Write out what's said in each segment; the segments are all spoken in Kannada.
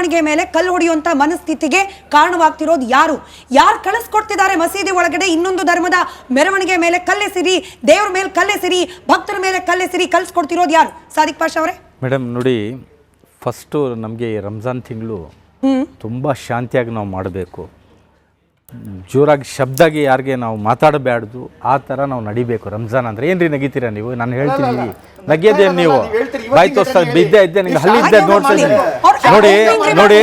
ಮೆರವಣಿಗೆ ಮೇಲೆ ಕಲ್ಲು ಹೊಡೆಯುವಂತ ಮನಸ್ಥಿತಿಗೆ ಕಾರಣವಾಗ್ತಿರೋದು ಯಾರು ಕಳಿಸ್ಕೊಡ್ತಿದ್ದಾರೆ ಮಸೀದಿ ಒಳಗಡೆ ಇನ್ನೊಂದು ಧರ್ಮದ ಮೆರವಣಿಗೆ ಮೇಲೆ ಕಲ್ಲೆಸಿರಿ, ದೇವ್ರ ಮೇಲೆ ಕಲ್ಲೆಸಿರಿ, ಭಕ್ತರ ಮೇಲೆ ಕಲ್ಲೆಸಿರಿ ಕಳಿಸ್ಕೊಡ್ತಿರೋದು ಯಾರು? ಸಾದಿಕ್ ಪಾಷಾ ಅವರೇ. ಮೇಡಮ್ ನೋಡಿ, ಫಸ್ಟು ನಮಗೆ ರಂಜಾನ್ ತಿಂಗಳು ತುಂಬ ಶಾಂತಿಯಾಗಿ ನಾವು ಮಾಡಬೇಕು, ಜೋರಾಗಿ ಶಬ್ದಾಗಿ ಯಾರಿಗೆ ನಾವು ಮಾತಾಡಬಾರ್ದು, ಆ ಥರ ನಾವು ನಡಿಬೇಕು. ರಂಜಾನ್ ಅಂದರೆ ಏನ್ರಿ ನಗಿತೀರಾ ನೀವು? ನಾನು ಹೇಳ್ತೀನಿ, ನಗಿಯೋದೇನು ನೀವು? ಬಾಯ್ ತೋರಿಸ್ತಾ ಬಿದ್ದೆ ಇದ್ದೆ, ನಿಮ್ಗೆ ಹಲ್ಲಿ ಇದ್ದೆ ನೋಡ್ತಾ ಇದ್ದೀನಿ. ನೋಡಿ ನೋಡಿ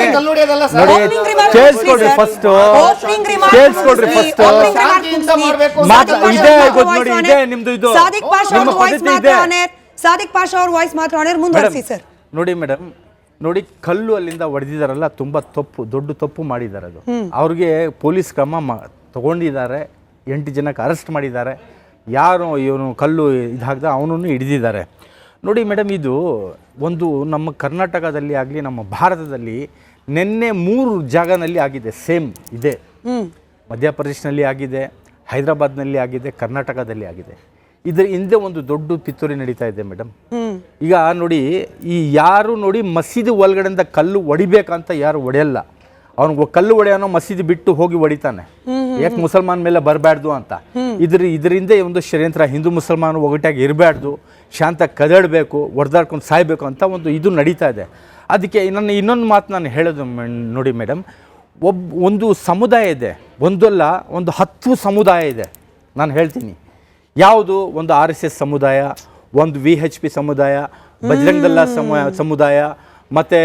ನೋಡಿ, ಕೇಳಿಸ್ಕೊಡ್ರಿ ಫಸ್ಟ್, ಕೇಳಿಸ್ಕೊಡ್ರಿ ಫಸ್ಟ್. ಇದೇ ಗೊತ್ತು ನೋಡಿ, ಇದೇ ನಿಮ್ದು ಇದು ನಿಮ್ಮ ಪದ್ಧತಿ ಇದೆ. ಸಾದಿಕ್ ಪಾಷಾ ಅವ್ರ ವಾಯ್ಸ್ ಮಾತ್ರ ಮುಂದುವರಿಸಿ ಸರ್. ನೋಡಿ ಮೇಡಮ್, ನೋಡಿ ಕಲ್ಲು ಅಲ್ಲಿಂದ ಹೊಡೆದಿದ್ದಾರಲ್ಲ, ತುಂಬ ತಪ್ಪು, ದೊಡ್ಡ ತಪ್ಪು ಮಾಡಿದ್ದಾರೆ. ಅದು ಅವ್ರಿಗೆ ಪೊಲೀಸ್ ಕ್ರಮ ತಗೊಂಡಿದ್ದಾರೆ, 8 ಜನಕ್ಕೆ ಅರೆಸ್ಟ್ ಮಾಡಿದ್ದಾರೆ. ಯಾರು ಇವನು ಕಲ್ಲು ಇದಾಗ್ದ ಅವನನ್ನು ಹಿಡಿದಿದ್ದಾರೆ. ನೋಡಿ ಮೇಡಮ್, ಇದು ಒಂದು ನಮ್ಮ ಕರ್ನಾಟಕದಲ್ಲಿ ಆಗಲಿ ನಮ್ಮ ಭಾರತದಲ್ಲಿ ನಿನ್ನೆ 3 ಜಾಗದಲ್ಲಿ ಆಗಿದೆ, ಸೇಮ್ ಇದೆ. ಮಧ್ಯಪ್ರದೇಶನಲ್ಲಿ ಆಗಿದೆ, ಹೈದರಾಬಾದ್ನಲ್ಲಿ ಆಗಿದೆ, ಕರ್ನಾಟಕದಲ್ಲಿ ಆಗಿದೆ. ಇದ್ರ ಹಿಂದೆ ಒಂದು ದೊಡ್ಡ ಪಿತ್ತೂರಿ ನಡೀತಾ ಇದೆ ಮೇಡಮ್. ಈಗ ನೋಡಿ, ಈ ಯಾರು ನೋಡಿ ಮಸೀದಿ ಒಳಗಡೆಯಿಂದ ಕಲ್ಲು ಹೊಡಿಬೇಕಂತ ಯಾರು ಹೊಡೆಯಲ್ಲ. ಅವ್ನಿಗೆ ಕಲ್ಲು ಹೊಡೆಯೋನೋ ಮಸೀದಿ ಬಿಟ್ಟು ಹೋಗಿ ಹೊಡಿತಾನೆ, ಯಾಕೆ ಮುಸಲ್ಮಾನ್ ಮೇಲೆ ಬರಬಾರ್ದು ಅಂತ. ಇದರಿಂದ ಒಂದು ಷಡ್ಯಂತ್ರ, ಹಿಂದೂ ಮುಸಲ್ಮಾನ ಒಗಟಾಗಿ ಇರಬಾರ್ದು, ಶಾಂತ ಕದಡಬೇಕು, ಹೊಡೆದಾಡ್ಕೊಂಡು ಸಾಯ್ಬೇಕು ಅಂತ ಇದು ನಡೀತಾ ಇದೆ. ಅದಕ್ಕೆ ನನ್ನ ಇನ್ನೊಂದು ಮಾತು ನಾನು ಹೇಳೋದು ನೋಡಿ ಮೇಡಮ್, ಒಂದು ಸಮುದಾಯ ಇದೆ, ಒಂದಲ್ಲ ಒಂದು 10 ಸಮುದಾಯ ಇದೆ. ನಾನು ಹೇಳ್ತೀನಿ ಯಾವುದು, ಒಂದು RSS ಸಮುದಾಯ, ಒಂದು VHP ಸಮುದಾಯ, ಬಜರಂಗ್ ದಳ ಸಮುದಾಯ, ಮತ್ತು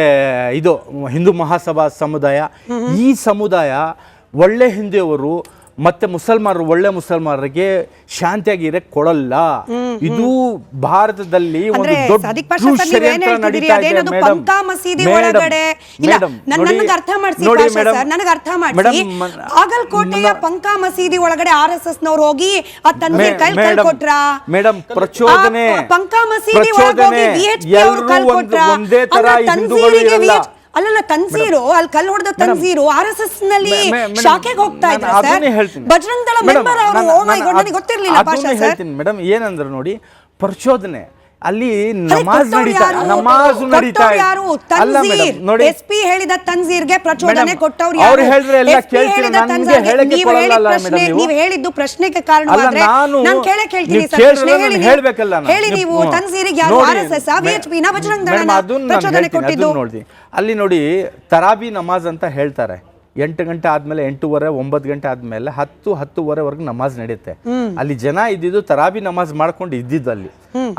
ಇದು ಹಿಂದೂ ಮಹಾಸಭಾ ಸಮುದಾಯ. ಈ ಸಮುದಾಯ ಒಳ್ಳೆ ಹಿಂದೂವರು ಮತ್ತು ಮುಸಲ್ಮಾನರು, ಒಳ್ಳೆ ಮುಸಲ್ಮಾನರಿಗೆ ಶಾಂತಿಯಾಗಿ ಇರಕ್ಕೆ ಕೊಡಲ್ಲ. ಇದು ಭಾರತದಲ್ಲಿ ಒಂದು ದೊಡ್ಡ ಷಡ್ಯಂತ್ರ ನಡೀತಾ ಇದೆ ಮೇಡಮ್. ಬಾಗಲಕೋಟೆಯ ಪಂಕಾ ಮಸೀದಿ ಒಳಗಡೆ RSS ನವರು ಹೋಗಿ ಆ ತನ್ವೀರ್ ಕೈ ಕೊಟ್ರ ಮೇಡಮ್, ಪ್ರಚೋದನೆ, ಪಂಕಾ ಮಸೀದಿ ಒಳಗೆ VHP ಅವರು ಕೈ ಕೊಟ್ರ. ಒಂದೇ ತರ ಹಿಂದೂಗಳು ಇರಲ್ಲ. ಅಲ್ಲಲ್ಲ, ತನ್ಸೀರು ಅಲ್ಲಿ ಕಲ್ಲು ಹೊಡೆದ ತನ್ಸೀರು RSS ನಲ್ಲಿ ಶಾಖೆಗೆ ಹೋಗ್ತಾ ಇದ್ರು ಸರ್. ಬಜರಂಗ್ ದಳ ಮೆಂಬರ್ ಅವರು. ಓ ಮೈ ಗಾಡ್, ನನಗೆ ಗೊತ್ತಿರಲಿಲ್ಲ ಪಾಷಾ ಸರ್. ಹೇಳ್ತೀನಿ ಮೇಡಮ್, ಏನಂದ್ರೆ ನೋಡಿ, ಪ್ರಚೋದನೆ ಅಲ್ಲಿ ನಮಾಜ್ ನಡೀತಾ ಯಾರು? ತನ್ಸೀರ್. SP ಹೇಳಿದ ತನ್ಸೀರ್ಗೆ ಪ್ರಚೋದನೆ ಕೊಟ್ಟವ್ರು ಯಾರು? ಅವ್ರು ಹೇಳಿದ್ರೆ ಎಲ್ಲ ಕೇಳ್ತೀರಾ? ನನಗೆ ಹೇಳಕ್ಕೆ ಕೊಡಲ್ಲ ಮೇಡಮ್. ನೀವು ಹೇಳಿದ್ದು ಪ್ರಶ್ನೆಗೆ ಕಾರಣವಾದ್ರೆ ನಾನು ಕೇಳ್ತೀನಿ ಸರ್. ಪ್ರಶ್ನೆ ಹೇಳಬೇಕಲ್ಲ ಹೇಳಿ ನೀವು. ತನ್ಸೀರಿಗೆ ಯಾರು? RSS VHP ನ ಬಜರಂಗ್ ದಳನ ಪ್ರಚೋದನೆ ಕೊಟ್ಟಿದ್ದು? ನೋಡಿ, ಅಲ್ಲಿ ನೋಡಿ ತರಾಬಿ ನಮಾಜ್ ಅಂತ ಹೇಳ್ತಾರೆ. 8 ಗಂಟೆ ಆದ್ಮೇಲೆ, 8:30, 9 ಗಂಟೆ ಆದ್ಮೇಲೆ 10-10:30ವರೆಗೂ ನಮಾಜ್ ನಡೆಯುತ್ತೆ. ಅಲ್ಲಿ ಜನ ಇದ್ದಿದ್ದು ತರಾಬಿ ನಮಾಜ್ ಮಾಡ್ಕೊಂಡು ಇದ್ದಿದ್ದು ಅಲ್ಲಿ.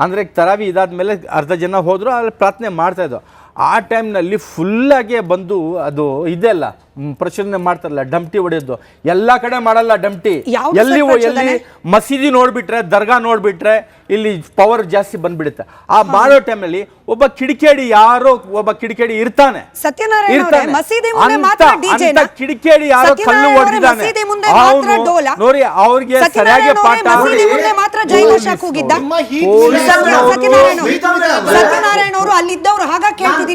ಅಂದ್ರೆ ತರಾಬಿ ಇದಾದ್ಮೇಲೆ ಅರ್ಧ ಜನ ಹೋದ್ರು, ಅಲ್ಲಿ ಪ್ರಾರ್ಥನೆ ಮಾಡ್ತಾ ಇದ್ದು. ಆ ಟೈಮ್ನಲ್ಲಿ ಫುಲ್ಲಾಗೆ ಬಂದು ಅದು ಇದೆಲ್ಲ ಪ್ರಚೋದನೆ ಮಾಡ್ತಾರಲ್ಲ, ಡಮ್ಟಿ ಹೊಡೆಯೋದು. ಎಲ್ಲ ಕಡೆ ಮಾಡಲ್ಲ ಡಮ್ಟಿ. ಎಲ್ಲಿ ಮಸೀದಿ ನೋಡ್ಬಿಟ್ರೆ, ದರ್ಗಾ ನೋಡ್ಬಿಟ್ರೆ ಇಲ್ಲಿ ಪವರ್ ಜಾಸ್ತಿ ಬಂದ್ಬಿಡುತ್ತೆ. ಆ ಮಾಡೋ ಟೈಮಲ್ಲಿ ಒಬ್ಬ ಕಿಡಿಕೇಡಿ, ಯಾರೋ ಒಬ್ಬ ಕಿಡಿಕೇಡಿ ಇರ್ತಾನೆ, ಕಿಡಿಕೇಡಿ ಯಾರೋ ಕಲ್ಲು ಹೊಡೆದಿದ್ದಾನೆ. ನೋಡಿ, ಅವ್ರಿಗೆ ಸರಿಯಾಗಿ ಪಾಠ. ಸತ್ಯನಾರಾಯಣ ಅವರು ಅಲ್ಲಿದ್ದವ್ರು ಹಾಗಾಗಿ ಕೇಳ್ತಿದ್ದೀನಿ.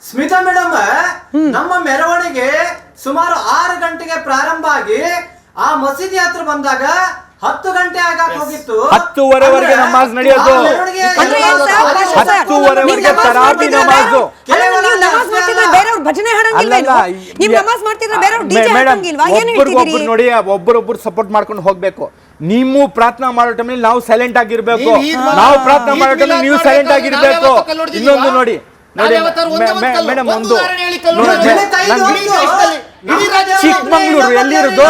ಸ್ಮಿತಾ ಮೇಡಮ್, ನಮ್ಮ ಮೆರವಣಿಗೆ ಸುಮಾರು 6 ಗಂಟೆಗೆ ಪ್ರಾರಂಭ ಆಗಿ ಆ ಮಸೀದಿ ಹತ್ರ ಬಂದಾಗ 10 ಗಂಟೆ ಆಗಕ್ಕೆ ಹೋಗಿತ್ತು. 10:30ವರೆಗೆ ನಮಾಜ್ ನಡೆಯೋದು. 10:30ವರೆಗೆ ತರಾಬಿ ನಮಾಜು. ನೋಡಿ, ಒಬ್ಬರೊಬ್ಬರು ಸಪೋರ್ಟ್ ಮಾಡ್ಕೊಂಡು ಹೋಗ್ಬೇಕು. ನೀವು ಪ್ರಾರ್ಥನಾ ಮಾಡೋ ಟೈಮಲ್ಲಿ ನಾವು ಸೈಲೆಂಟ್ ಆಗಿರ್ಬೇಕು, ನಾವು ಪ್ರಾರ್ಥನಾ ಮಾಡೋ ಟೈಮಲ್ಲಿ ನೀವು ಸೈಲೆಂಟ್ ಆಗಿರ್ಬೇಕು. ಇನ್ನೊಂದು ನೋಡಿ ಮೇಡಮ್, ಒಂದು ಚಿಕ್ಕಮಂಗ್ಳೂರು ಎಲ್ಲಿರೋದು?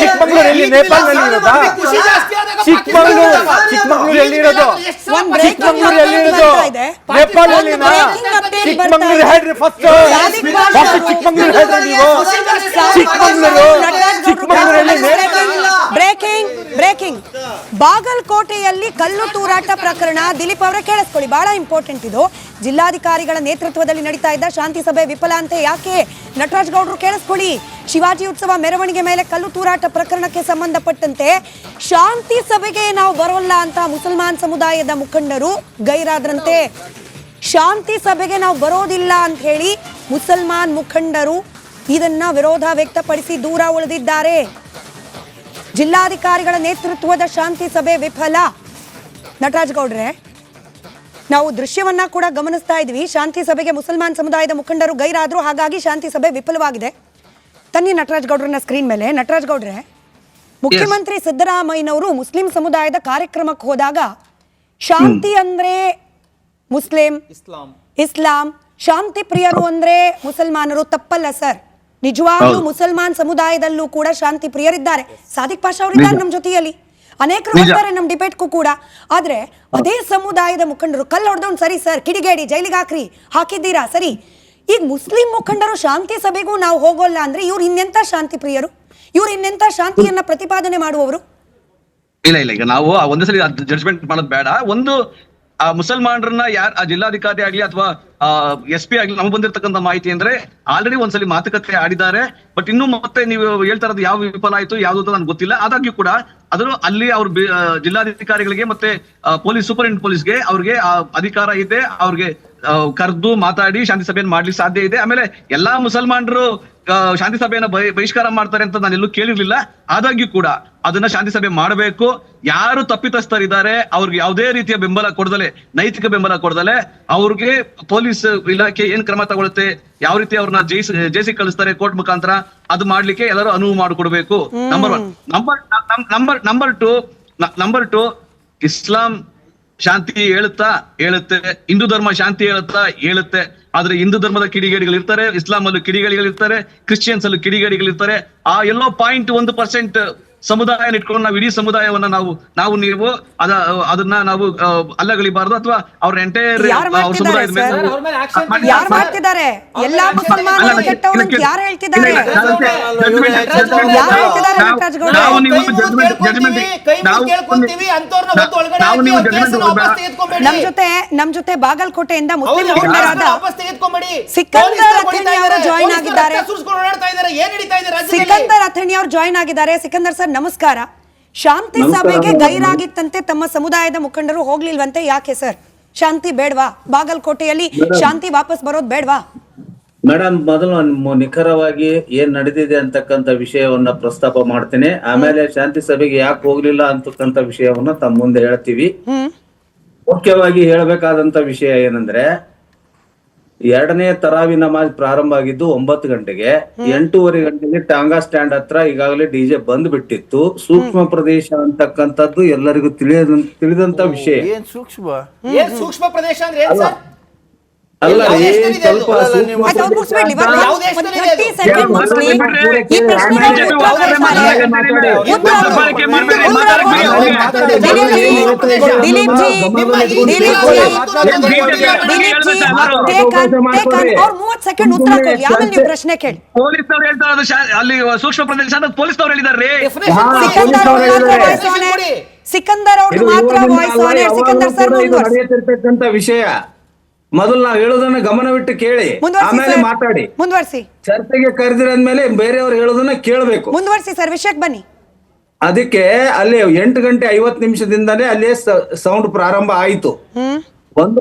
ಚಿಕ್ಕಮಂಗ್ಳೂರು ಎಲ್ಲಿ? ನೇಪಾಳದಲ್ಲಿ ಇರೋದಾ? ಚಿಕ್ಕಮಂಗ್ಳೂರು ಎಲ್ಲಿರೋದು? ಚಿಕ್ಕಮಂಗ್ಳೂರು ಎಲ್ಲಿರೋದು? ನೇಪಾಳಲ್ಲಿನಾ? ಚಿಕ್ಕಮಂಗ್ಳೂರು ಹೇಳ್ರಿ ಫಸ್ಟ್. ಚಿಕ್ಕಮಂಗ್ಳೂರು ಹೇಳ್ರಿ ನೀವು. ಚಿಕ್ಕಮಂಗ್ಳೂರಲ್ಲಿ ಬ್ರೇಕಿಂಗ್ ಬಾಗಲಕೋಟೆಯಲ್ಲಿ ಕಲ್ಲು ತೂರಾಟ ಪ್ರಕರಣ. ದಿಲೀಪ್ ಅವರೇ ಕೇಳಿಸ್ಕೊಳ್ಳಿ, ಬಹಳ ಇಂಪಾರ್ಟೆಂಟ್ ಇದು. ಜಿಲ್ಲಾಧಿಕಾರಿಗಳ ನೇತೃತ್ವದಲ್ಲಿ ನಡೀತಾ ಇದ್ದ ಶಾಂತಿ ಸಭೆ ವಿಫಲ ಅಂತ ಯಾಕೆ? ನಟರಾಜ್ ಗೌಡ್ರು ಕೇಳಿಸ್ಕೊಳ್ಳಿ. ಶಿವಾಜಿ ಉತ್ಸವ ಮೆರವಣಿಗೆ ಮೇಲೆ ಕಲ್ಲು ತೂರಾಟ ಪ್ರಕರಣಕ್ಕೆ ಸಂಬಂಧಪಟ್ಟಂತೆ ಶಾಂತಿ ಸಭೆಗೆ ನಾವು ಬರೋಲ್ಲ ಅಂತ ಮುಸಲ್ಮಾನ್ ಸಮುದಾಯದ ಮುಖಂಡರು ಗೈರಾದ್ರಂತೆ. ಶಾಂತಿ ಸಭೆಗೆ ನಾವು ಬರೋದಿಲ್ಲ ಅಂತ ಹೇಳಿ ಮುಸಲ್ಮಾನ್ ಮುಖಂಡರು ಇದನ್ನ ವಿರೋಧ ವ್ಯಕ್ತಪಡಿಸಿ ದೂರ ಉಳಿದಿದ್ದಾರೆ. ಜಿಲ್ಲಾಧಿಕಾರಿಗಳ ನೇತೃತ್ವದ ಶಾಂತಿ ಸಭೆ ವಿಫಲ. ನಟರಾಜ್ ಗೌಡ್ರೆ, ನಾವು ದೃಶ್ಯವನ್ನ ಕೂಡ ಗಮನಿಸ್ತಾ ಇದ್ವಿ. ಶಾಂತಿ ಸಭೆಗೆ ಮುಸಲ್ಮಾನ್ ಸಮುದಾಯದ ಮುಖಂಡರು ಗೈರಾದ್ರು, ಹಾಗಾಗಿ ಶಾಂತಿ ಸಭೆ ವಿಫಲವಾಗಿದೆ. ತನ್ನಿ ನಟರಾಜ್ ಗೌಡ್ರನ್ನ ಸ್ಕ್ರೀನ್ ಮೇಲೆ. ನಟರಾಜ್ ಗೌಡ್ರೆ, ಮುಖ್ಯಮಂತ್ರಿ ಸಿದ್ದರಾಮಯ್ಯನವರು ಮುಸ್ಲಿಂ ಸಮುದಾಯದ ಕಾರ್ಯಕ್ರಮಕ್ಕೆ ಹೋದಾಗ ಶಾಂತಿ ಅಂದ್ರೆ ಮುಸ್ಲಿಂ, ಇಸ್ಲಾಂ, ಶಾಂತಿ ಪ್ರಿಯರು ಅಂದ್ರೆ ಮುಸಲ್ಮಾನರು, ತಪ್ಪಲ್ಲ ಸರ್. ನಿಜವಾಗ್ಲೂ ಮುಸಲ್ಮಾನ್ ಸಮುದಾಯದಲ್ಲೂ ಕೂಡ ಶಾಂತಿ ಪ್ರಿಯರಿದ್ದಾರೆ. ಸಾದಿಕ್ ಪಾಷಾ ಅವರಿದ್ದಾರೆ ನಮ್ಮ ಜೊತೆಯಲ್ಲಿ, ಅನೇಕರು ಬರ್ತಾರೆ ನಮ್ಮ ಡಿಬೇಟ್ಗೂ ಕೂಡ. ಆದ್ರೆ ಅದೇ ಸಮುದಾಯದ ಮುಖಂಡರು ಕಲ್ಲು ಹೊಡೆದವ್ನು ಸರಿ ಸರ್, ಕಿಡಿಗೇಡಿ, ಜೈಲಿಗೆ ಹಾಕಿದ್ದೀರಾ ಸರಿ. ಈಗ ಮುಸ್ಲಿಂ ಮುಖಂಡರು ಶಾಂತಿ ಸಭೆಗೂ ನಾವು ಹೋಗೋಲ್ಲ ಅಂದ್ರೆ ಇವ್ರು ಇನ್ನೆಂತ ಶಾಂತಿ ಪ್ರಿಯರು, ಇವ್ರು ಇನ್ನೆಂತ ಶಾಂತಿಯನ್ನ ಪ್ರತಿಪಾದನೆ ಮಾಡುವವರು? ಇಲ್ಲ ಈಗ ನಾವು ಒಂದೇ ಸಲ ಜಡ್ಜ್ಮೆಂಟ್ ಮಾಡೋದು ಬೇಡ. ಒಂದು ಆ ಮುಸಲ್ಮಾನರನ್ನ ಆ ಜಿಲ್ಲಾಧಿಕಾರಿ ಆಗ್ಲಿ ಅಥವಾ SP ಆಗ್ಲಿ ನಮ್ಗೆ ಬಂದಿರತಕ್ಕಂಥ ಮಾಹಿತಿ ಅಂದ್ರೆ ಆಲ್ರೆಡಿ ಒಂದ್ಸಲಿ ಮಾತುಕತೆ ಆಡಿದ್ದಾರೆ. ಬಟ್ ಇನ್ನು ಮತ್ತೆ ನೀವು ಹೇಳ್ತಾ ಇರೋದು ಯಾವ ವಿಫಲ ಆಯ್ತು ಯಾವ್ದು ನನ್ಗೆ ಗೊತ್ತಿಲ್ಲ. ಆದಾಗ್ಯೂ ಕೂಡ ಅದ್ರ ಅಲ್ಲಿ ಅವ್ರ ಜಿಲ್ಲಾಧಿಕಾರಿಗಳಿಗೆ ಮತ್ತೆ ಪೊಲೀಸ್ ಸೂಪರಿಂಟೆಂಡೆಂಟ್ ಪೊಲೀಸ್ಗೆ ಅವ್ರಿಗೆ ಅಧಿಕಾರ ಇದೆ. ಅವ್ರಿಗೆ ಕರೆದು ಮಾತಾಡಿ ಶಾಂತಿ ಸಭೆಯನ್ನು ಮಾಡ್ಲಿಕ್ಕೆ ಸಾಧ್ಯ ಇದೆ. ಆಮೇಲೆ ಎಲ್ಲಾ ಮುಸಲ್ಮಾನರು ಶಾಂತಿ ಸಭೆಯನ್ನ ಬಹಿಷ್ಕಾರ ಮಾಡ್ತಾರೆ ಅಂತ ನಾನು ಎಲ್ಲೂ ಕೇಳಿರ್ಲಿಲ್ಲ. ಆದಾಗ್ಯೂ ಕೂಡ ಅದನ್ನ ಶಾಂತಿ ಸಭೆ ಮಾಡಬೇಕು. ಯಾರು ತಪ್ಪಿತಸ್ಥರಿದ್ದಾರೆ ಅವ್ರಿಗೆ ಯಾವುದೇ ರೀತಿಯ ಬೆಂಬಲ ಕೊಡದಲೆ, ನೈತಿಕ ಬೆಂಬಲ ಕೊಡದಲೆ ಅವ್ರಿಗೆ ಪೊಲೀಸ್ ಇಲಾಖೆ ಏನ್ ಕ್ರಮ ತಗೊಳುತ್ತೆ, ಯಾವ ರೀತಿ ಅವ್ರನ್ನ ಜೈಸಿ ಕಳಿಸ್ತಾರೆ ಕೋರ್ಟ್ ಮುಖಾಂತರ, ಅದು ಮಾಡ್ಲಿಕ್ಕೆ ಎಲ್ಲರೂ ಅನುವು ಮಾಡಿಕೊಡ್ಬೇಕು. ನಂಬರ್ 1. ನಂಬರ್ ಟು ಇಸ್ಲಾಂ ಶಾಂತಿ ಹೇಳುತ್ತೆ, ಹಿಂದೂ ಧರ್ಮ ಶಾಂತಿ ಹೇಳುತ್ತೆ. ಆದ್ರೆ ಹಿಂದೂ ಧರ್ಮದ ಕಿಡಿಗೇಡಿಗಳು ಇರ್ತಾರೆ, ಇಸ್ಲಾಂ ಅಲ್ಲೂ ಕಿಡಿಗೇಡಿಗಳು ಇರ್ತಾರೆ, ಕ್ರಿಶ್ಚಿಯನ್ಸ್ ಅಲ್ಲೂ ಕಿಡಿಗೇಡಿಗಳು ಇರ್ತಾರೆ. ಆ ಎಲ್ಲೋ 0.1% ಸಮುದಾಯ ಇಟ್ಕೊಂಡು ನಾವು ಇಡೀ ಸಮುದಾಯವನ್ನ ನೀವು ಅದನ್ನ ನಾವು ಅಲ್ಲಗಳಿಬಾರ್ದು ಅಥವಾ ಅವ್ರ ಎಂಟೈರ್ ಸಮುದಾಯದ ಮೇಲೆ ಯಾರು ಮಾಡ್ತಿದ್ದಾರೆ? ಎಲ್ಲಾ ಮುಸಲ್ಮಾನರು ಕೆಟ್ಟವರು ಅಂತ ಯಾರು ಹೇಳ್ತಿದ್ದಾರೆ? ನಮ್ ಜೊತೆ ಬಾಗಲಕೋಟೆಯಿಂದ ಮುಸ್ಲಿಂ ಮುಖಂಡರಾದ ಸಿಕಂದರ್ ಅಥಣಿ ಅವರು ಜಾಯಿನ್ ಆಗಿದ್ದಾರೆ. ಸಿಕಂದರ್ ಅಥಣಿ ಅವರು ಜಾಯಿನ್ ಆಗಿದ್ದಾರೆ. ಸಿಕಂದರ್ ಸರ್ ನಮಸ್ಕಾರ. ಶಾಂತಿ ಸಭೆಗೆ ಗೈರಾಗಿತ್ತಂತೆ ತಮ್ಮ ಸಮುದಾಯದ ಮುಖಂಡರು, ಹೋಗ್ಲಿಲ್ವಂತೆ, ಯಾಕೆ ಸರ್? ಶಾಂತಿ ಬೇಡ್ವಾ? ಬಾಗಲಕೋಟೆಯಲ್ಲಿ ಶಾಂತಿ ವಾಪಸ್ ಬರೋದು ಬೇಡ್ವಾ? ಮೇಡಮ್, ಮೊದಲು ನಿಖರವಾಗಿ ಏನ್ ನಡೆದಿದೆ ಅಂತಕ್ಕಂಥ ವಿಷಯವನ್ನ ಪ್ರಸ್ತಾಪ ಮಾಡ್ತೇನೆ. ಆಮೇಲೆ ಶಾಂತಿ ಸಭೆಗೆ ಯಾಕೆ ಹೋಗ್ಲಿಲ್ಲ ಅಂತಕ್ಕಂಥ ವಿಷಯವನ್ನ ತಮ್ಮ ಮುಂದೆ ಹೇಳ್ತೀವಿ. ಮುಖ್ಯವಾಗಿ ಹೇಳಬೇಕಾದಂತ ವಿಷಯ ಏನಂದ್ರೆ, 2ನೇ ತರಾವಿ ನಮಾಜ್ ಪ್ರಾರಂಭ ಆಗಿದ್ದು 9 ಗಂಟೆಗೆ. 8:30 ಗಂಟೆಗೆ ಟಾಂಗಾ ಸ್ಟ್ಯಾಂಡ್ ಹತ್ರ ಈಗಾಗಲೇ DJ ಬಂದ್ ಬಿಟ್ಟಿತ್ತು. ಸೂಕ್ಷ್ಮ ಪ್ರದೇಶ ಅಂತಕ್ಕಂಥದ್ದು ಎಲ್ಲರಿಗೂ ತಿಳಿದಂತ ವಿಷಯ. ಸೂಕ್ಷ್ಮ ಪ್ರದೇಶ ಅಂದ್ರೆ ಏನ್ ಸರ್? ಅಲ್ಲ ರೀ, ಸ್ವಲ್ಪ ಪ್ರಶ್ನೆ ಕೇಳಿ. ಪೊಲೀಸ್ನವ್ರು ಹೇಳ್ತಾರೆ ಅಲ್ಲಿ ಸೂಕ್ಷ್ಮ ಪ್ರದೇಶ ಅಂತ ಪೊಲೀಸ್ನವ್ರು ಹೇಳಿದಾರೆ. ಸಿಕಂದರ್ ಅವ್ರು ಮಾತ್ರ ವಾಯ್ಸ್. ಸಿಕಂದರ್ ಸರ್ ನಡೆಯತಿರ್ತಕ್ಕಂಥ ವಿಷಯ ಮೊದಲು ನಾವು ಹೇಳೋದನ್ನ ಗಮನವಿಟ್ಟು ಕೇಳಿ, ಆಮೇಲೆ ಮಾತಾಡಿ. ಮುಂದುವರಿಸಿ. ಚರ್ಚೆಗೆ ಕರೆದಿರಂದ್ಮೇಲೆ ಬೇರೆಯವ್ರು ಹೇಳೋದನ್ನ ಕೇಳಬೇಕು. ಮುಂದುವರಿಸಿ ಸರ್, ವಿಷಯಕ್ಕೆ ಬನ್ನಿ. ಅದಕ್ಕೆ ಅಲ್ಲಿ 8:50 ನಿಮಿಷದಿಂದಾನೇ ಅಲ್ಲಿ ಸೌಂಡ್ ಪ್ರಾರಂಭ ಆಯಿತು.